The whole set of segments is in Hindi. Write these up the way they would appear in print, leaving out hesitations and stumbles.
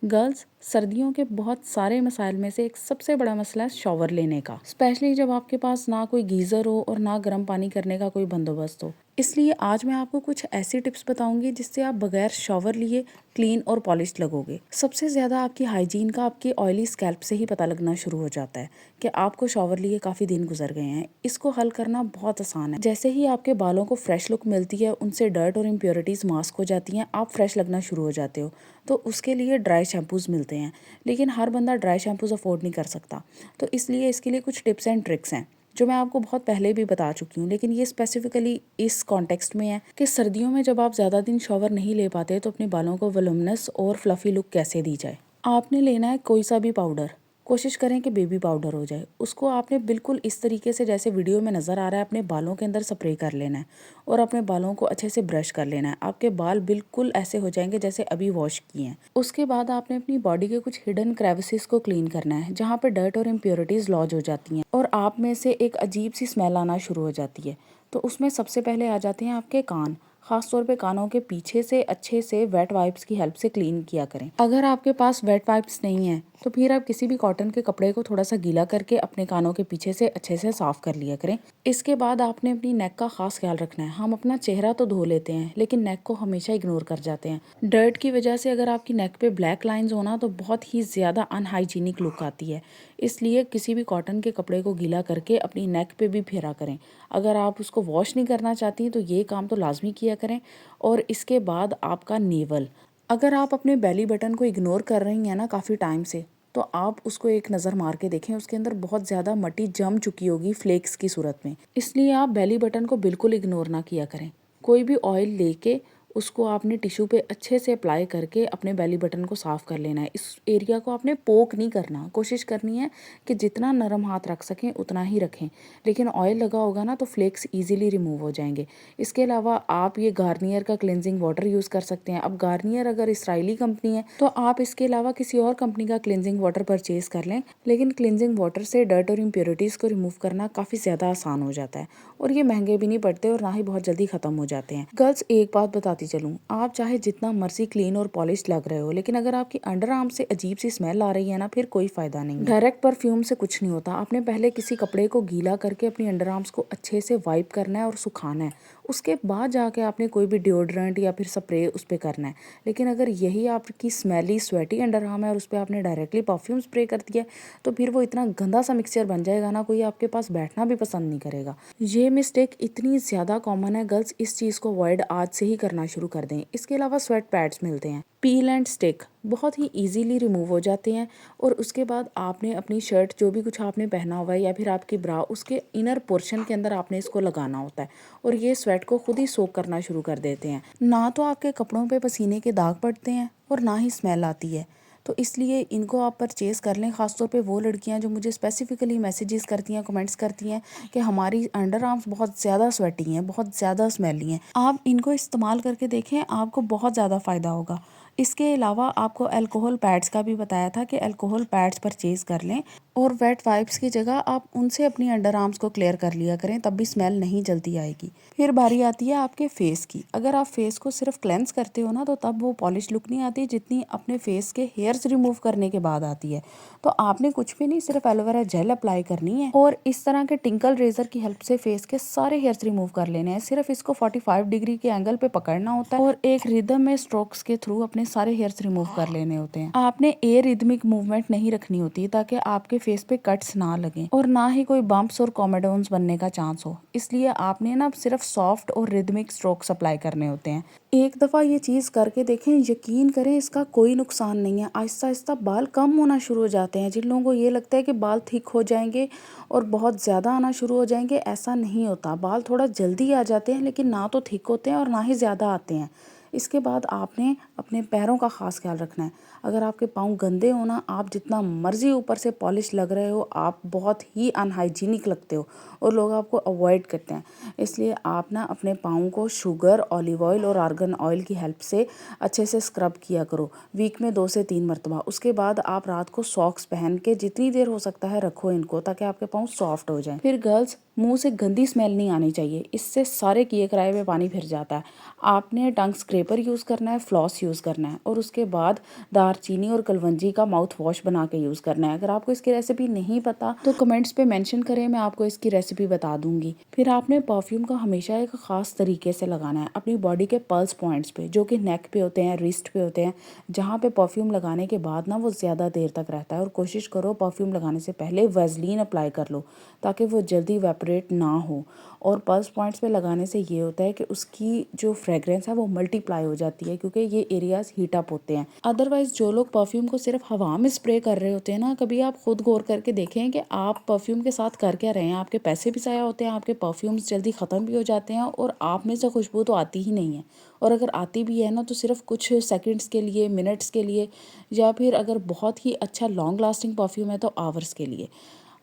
गर्ल्स, सर्दियों के बहुत सारे मसाइल में से एक सबसे बड़ा मसला है शॉवर लेने का। स्पेशली जब आपके पास ना कोई गीज़र हो और ना गर्म पानी करने का कोई बंदोबस्त हो। इसलिए आज मैं आपको कुछ ऐसी टिप्स बताऊंगी जिससे आप बगैर शॉवर लिए क्लीन और पॉलिश्ड लगोगे। सबसे ज़्यादा आपकी हाइजीन का आपके ऑयली स्कैल्प से ही पता लगना शुरू हो जाता है कि आपको शॉवर लिए काफ़ी दिन गुजर गए हैं। इसको हल करना बहुत आसान है। जैसे ही आपके बालों को फ्रेश लुक मिलती है, उनसे डर्ट और इम्प्योरिटीज़ मास्क हो जाती हैं, आप फ्रेश लगना शुरू हो जाते हो। तो उसके लिए ड्राई शैम्पूज़ मिलते हैं, लेकिन हर बंदा ड्राई शैम्पूज़ अफोर्ड नहीं कर सकता। तो इसलिए इसके लिए कुछ टिप्स एंड ट्रिक्स हैं जो मैं आपको बहुत पहले भी बता चुकी हूँ, लेकिन ये स्पेसिफिकली इस कॉन्टेक्स्ट में है कि सर्दियों में जब आप ज़्यादा दिन शॉवर नहीं ले पाते तो अपने बालों को वॉल्यूमिनस और फ्लफ़ी लुक कैसे दी जाए। आपने लेना है कोई सा भी पाउडर। कोशिश करें कि बेबी पाउडर हो जाए। उसको आपने बिल्कुल इस तरीके से जैसे वीडियो में नज़र आ रहा है अपने बालों के अंदर स्प्रे कर लेना है और अपने बालों को अच्छे से ब्रश कर लेना है। आपके बाल बिल्कुल ऐसे हो जाएंगे जैसे अभी वॉश किए हैं। उसके बाद आपने अपनी बॉडी के कुछ हिडन क्रेविसेस को क्लीन करना है जहाँ पे डर्ट और इम्प्योरिटीज़ लॉज हो जाती हैं और आप में से एक अजीब सी स्मेल आना शुरू हो जाती है। तो उसमें सबसे पहले आ जाते हैं आपके कान। खास तौर पे कानों के पीछे से अच्छे से वेट वाइप्स की हेल्प से क्लीन किया करें। अगर आपके पास वेट वाइप्स नहीं है तो फिर आप किसी भी कॉटन के कपड़े को थोड़ा सा गीला करके अपने कानों के पीछे से अच्छे से साफ कर लिया करें। इसके बाद आपने अपनी नेक का खास ख्याल रखना है। हम अपना चेहरा तो धो लेते हैं लेकिन नेक को हमेशा इग्नोर कर जाते हैं। डर्ट की वजह से अगर आपकी नेक पे ब्लैक लाइंस होना तो बहुत ही ज़्यादा अनहाइजीनिक लुक आती है। इसलिए किसी भी कॉटन के कपड़े को गीला करके अपनी नेक पे भी फेरा करें। अगर आप उसको वॉश नहीं करना चाहती तो ये काम तो लाजमी किया करें। और इसके बाद आपका नेवल, अगर आप अपने बेली बटन को इग्नोर कर रही हैं ना काफ़ी टाइम से, तो आप उसको एक नज़र मार के देखें। उसके अंदर बहुत ज़्यादा मट्टी जम चुकी होगी फ्लेक्स की सूरत में। इसलिए आप बेली बटन को बिल्कुल इग्नोर ना किया करें। कोई भी ऑयल लेके उसको आपने टिश्यू पे अच्छे से अप्लाई करके अपने बेली बटन को साफ़ कर लेना है। इस एरिया को आपने पोक नहीं करना। कोशिश करनी है कि जितना नरम हाथ रख सकें उतना ही रखें, लेकिन ऑयल लगा होगा ना तो फ्लेक्स ईजिली रिमूव हो जाएंगे। इसके अलावा आप ये गार्नियर का क्लिनजिंग वाटर यूज़ कर सकते हैं। अब गार्नियर अगर इसराइली कंपनी है तो आप इसके अलावा किसी और कंपनी का क्लिनजिंग वाटर परचेज कर लें, लेकिन क्लिनजिंग वाटर से डर्ट और इम्प्योरिटीज़ को रिमूव करना काफ़ी ज़्यादा आसान हो जाता है और ये महंगे भी नहीं पड़ते और ना ही बहुत जल्दी ख़त्म हो जाते हैं। गर्ल्स, एक बात बताती चलूँ, आप चाहे जितना मर्जी क्लीन और पॉलिश लग रहे हो, लेकिन अगर आपकी अंडर आर्म से अजीब सी स्मेल आ रही है ना, फिर कोई फ़ायदा नहीं है। डायरेक्ट परफ्यूम से कुछ नहीं होता। आपने पहले किसी कपड़े को गीला करके अपनी अंडर आर्म्स को अच्छे से वाइप करना है और सुखाना है। उसके बाद जाके आपने कोई भी डिओड्रेंट या फिर स्प्रे उस पर करना है। लेकिन अगर यही आपकी स्मेली स्वेटी अंडर आर्म है और उस पर आपने डायरेक्टली परफ्यूम स्प्रे कर दिया तो फिर वो इतना गंदा सा मिक्सचर बन जाएगा ना, कोई आपके पास बैठना भी पसंद नहीं करेगा। ये मिस्टेक इतनी ज़्यादा कॉमन है गर्ल्स, इस चीज़ को अवॉइड आज से ही करना शुरू कर दें। इसके अलावा स्वेट पैड्स मिलते हैं, पील एंड स्टिक, बहुत ही इजीली रिमूव हो जाते हैं। और उसके बाद आपने अपनी शर्ट जो भी कुछ आपने पहना हुआ है या फिर आपकी ब्रा, उसके इनर पोर्शन के अंदर आपने इसको लगाना होता है और ये स्वेट को खुद ही सोक करना शुरू कर देते हैं। ना तो आपके कपड़ों पे पसीने के दाग पड़ते हैं और ना ही स्मेल आती है। तो इसलिए इनको आप परचेज़ कर लें। ख़ासतौर पे वो लड़कियां जो मुझे स्पेसिफिकली मैसेजेस करती हैं, कमेंट्स करती हैं कि हमारी अंडर आर्म्स बहुत ज़्यादा स्वेटी हैं, बहुत ज़्यादा स्मेली हैं। आप इनको इस्तेमाल करके देखें, आपको बहुत ज़्यादा फ़ायदा होगा। इसके अलावा आपको अल्कोहल पैड्स का भी बताया था कि अल्कोहल पैड्स परचेज़ कर लें और वेट वाइप्स की जगह आप उनसे अपनी अंडर आर्म्स को क्लियर कर लिया करें, तब भी स्मेल नहीं जल्दी आएगी। फिर बारी आती है आपके फेस की। अगर आप फेस को सिर्फ क्लेंस करते हो ना तो तब वो पॉलिश लुक नहीं आती जितनी अपने फेस के हेयर्स रिमूव करने के बाद आती है। तो आपने कुछ भी नहीं, सिर्फ एलोवेरा जेल अप्लाई करनी है और इस तरह के टिंकल रेजर की हेल्प से फेस के सारे हेयर्स रिमूव कर लेने हैं। सिर्फ इसको 45 डिग्री के एंगल पे पकड़ना होता है और एक रिदम में स्ट्रोक्स के थ्रू अपने सारे हेयर्स रिमूव कर लेने होते हैं। आपने ए रिदमिक मूवमेंट नहीं रखनी होती ताकि आपके फेस पे कट्स ना लगें और ना ही कोई बम्प्स और कॉमेडोन्स बनने का चांस हो। इसलिए आपने ना सिर्फ सॉफ्ट और रिदमिक स्ट्रोक्स अप्लाई करने होते हैं। एक दफ़ा ये चीज़ करके देखें, यकीन करें इसका कोई नुकसान नहीं है। आहिस्ता आहिस्ता बाल कम होना शुरू हो जाते हैं। जिन लोगों को ये लगता है कि बाल थिक हो जाएंगे और बहुत ज़्यादा आना शुरू हो जाएंगे, ऐसा नहीं होता। बाल थोड़ा जल्दी आ जाते हैं लेकिन ना तो थिक होते हैं और ना ही ज़्यादा आते हैं। इसके बाद आपने अपने पैरों का ख़ास ख्याल रखना है। अगर आपके पाँव गंदे हो ना, आप जितना मर्जी ऊपर से पॉलिश लग रहे हो, आप बहुत ही अनहाइजीनिक लगते हो और लोग आपको अवॉइड करते हैं। इसलिए आप ना अपने पाँव को शुगर, ऑलिव ऑयल और आर्गन ऑयल की हेल्प से अच्छे से स्क्रब किया करो वीक में 2 से 3 मरतबा। उसके बाद आप रात को सॉक्स पहन के जितनी देर हो सकता है रखो इनको, ताकि आपके पाँव सॉफ्ट हो जाएं। फिर गर्ल्स, मुंह से गंदी स्मेल नहीं आनी चाहिए, इससे सारे किए कराए में पानी फिर जाता है। आपने टंग स्क्रैपर यूज़ करना है, फ्लॉस यूज़ करना है और उसके बाद दालचीनी और कलवंजी का माउथ वॉश बना के यूज़ करना है। अगर आपको इसकी रेसिपी नहीं पता तो कमेंट्स पे मेंशन करें, मैं आपको इसकी रेसिपी बता दूंगी। फिर आपने परफ्यूम का हमेशा एक ख़ास तरीके से लगाना है अपनी बॉडी के पल्स पॉइंट्स पे, जो कि नेक पे होते हैं, रिस्ट पे होते हैं, जहाँ पे परफ्यूम लगाने के बाद ना वो ज़्यादा देर तक रहता है। और कोशिश करो परफ्यूम लगाने से पहले वेज़लीन अप्लाई कर लो ताकि वो जल्दी वेपरेट ना हो। और पल्स पॉइंट्स पे लगाने से ये होता है कि उसकी जो फ्रेगरेंस है वो मल्टीप्लाई हो जाती है, क्योंकि ये एरियाज हीट अप होते हैं। अदरवाइज जो लोग परफ्यूम को सिर्फ हवा में स्प्रे कर रहे होते हैं ना, कभी आप खुद गौर करके देखें कि आप परफ्यूम के साथ कर क्या रहे हैं। आपके पैसे भी ज़ाया होते हैं, आपके परफ्यूम्स जल्दी ख़त्म भी हो जाते हैं और आप में से खुशबू तो आती ही नहीं है। और अगर आती भी है ना तो सिर्फ कुछ सेकंड्स के लिए, मिनट्स के लिए, या फिर अगर बहुत ही अच्छा लॉन्ग लास्टिंग परफ्यूम है तो आवर्स के लिए।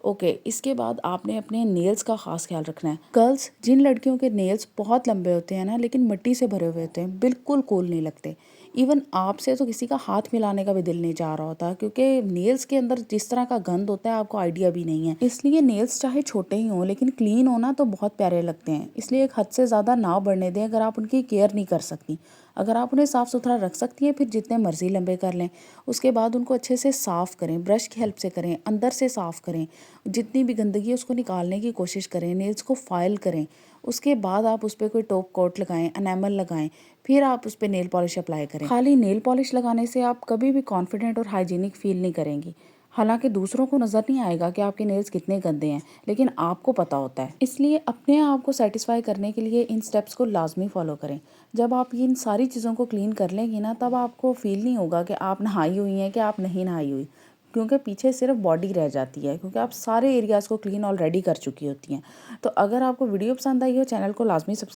ओके, इसके बाद आपने अपने नेल्स का खास ख्याल रखना है। गर्ल्स, जिन लड़कियों के नेल्स बहुत लंबे होते हैं ना लेकिन मिट्टी से भरे हुए होते हैं, बिल्कुल कूल नहीं लगते। इवन आपसे तो किसी का हाथ मिलाने का भी दिल नहीं चाह रहा होता, क्योंकि नेल्स के अंदर जिस तरह का गंद होता है आपको आइडिया भी नहीं है। इसलिए नेल्स चाहे छोटे ही हों लेकिन क्लीन हो ना तो बहुत प्यारे लगते हैं। इसलिए एक हद से ज़्यादा ना बढ़ने दें अगर आप उनकी केयर नहीं कर सकती। अगर आप उन्हें साफ़ सुथरा रख सकती हैं फिर जितने मर्जी लंबे कर लें। उसके बाद उनको अच्छे से साफ़ करें, ब्रश की हेल्प से करें, अंदर से साफ़ करें, जितनी भी गंदगी है उसको निकालने की कोशिश करें, नेल्स को फाइल करें। उसके बाद आप उस पर कोई टॉप कोट लगाएं, एनामल लगाएं, फिर आप उस पर नेल पॉलिश अप्लाई करें। खाली नेल पॉलिश लगाने से आप कभी भी कॉन्फिडेंट और हाइजीनिक फील नहीं करेंगी। हालांकि दूसरों को नज़र नहीं आएगा कि आपके नेल्स कितने गंदे हैं, लेकिन आपको पता होता है। इसलिए अपने आप को सेटिस्फाई करने के लिए इन स्टेप्स को लाजमी फॉलो करें। जब आप इन सारी चीज़ों को क्लीन कर लेंगी ना तब आपको फील नहीं होगा कि आप नहाई हुई हैं कि आप नहीं नहाई हुई, क्योंकि पीछे सिर्फ बॉडी रह जाती है, क्योंकि आप सारे एरियाज़ को क्लीन ऑलरेडी कर चुकी होती हैं। तो अगर आपको वीडियो पसंद आई हो, चैनल को लाजमी